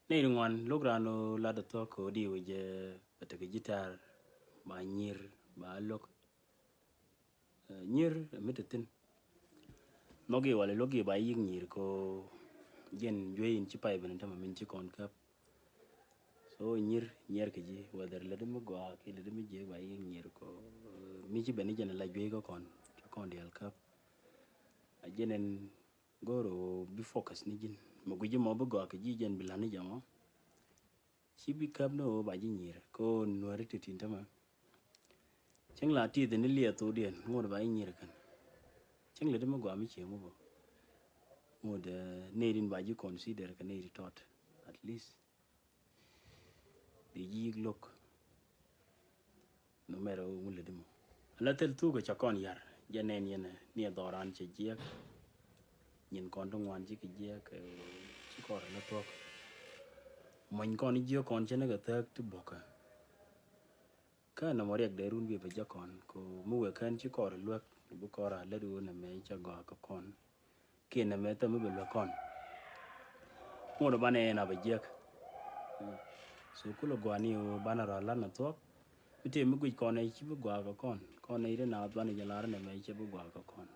Nei ngoan lograno la da to ko di wije bata gitar ba nyir ba lok nyir mitatin nogi wale logi ba yig nyir ko gen joyin ci pay ben tama min ci kon kap so nyir ke ji whether le dem go ki le dem je ba yig nyir ko mi ci ben jen la joy ko kon dial kap a jenen goro bi focus ni jin mo guji mo go ke ji jen bilani jamo ci bi kap no ba ji nyir ko no rete tin tama cheng la ti de ni le to dien ngor ba nyir kan cheng le dem go mi che mo bo mo de needin ba ji consider ka need tot at least the yig look no matter wo le dem la tel tu go chakon yar janen yene ni doran che je nyin kon to ngwan ji ke je ke ci ko na to mon kon ji kon chene ga tak tu boka ka na moriek de run bi be jakon ko mu we kan ci ko luak bu ko ra le du na me cha go ko kon ke na me ta mu be lo kon mo do bane na be je so kulo gwani o bana ra la na to bite mu gui kon ai ci bu gwa ko kon ai de na bana ja la na me ci bu gwa ko kon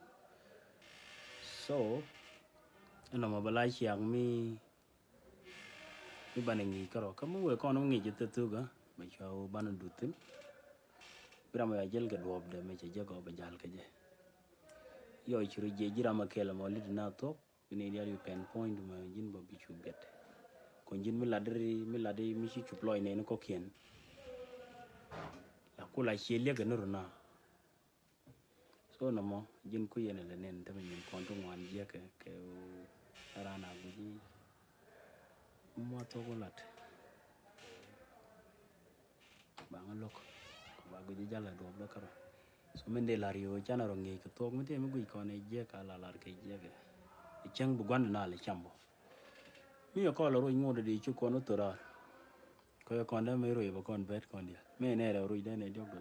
so nó mà bà lai chiang mi bana ngi karo kamu we kon ngi je tu ga ma chao bana dutin bira ma jel ga dob de me je go ba jal ka je yo chiru je jira ma kela mo lid na to ni ya yu pen point ma jin bo bi chu get ko jin mi ladri mi chi chu ploy ne ko kien la kula chi le ga no na so no mo jin ku yene le nen ta min kon to ngwan je ke rana buji mo to ko lat ba ngalok ba guji jala do ba karo so men de lario chana ro ngi ko to mi te mi gui kon e je ka la lar ke je ke chang bu gwan na le chambo mi ko lo ro ngode de chu ko no to ra ko kon da me ro ba kon bet kon dia me ne ro de ne jog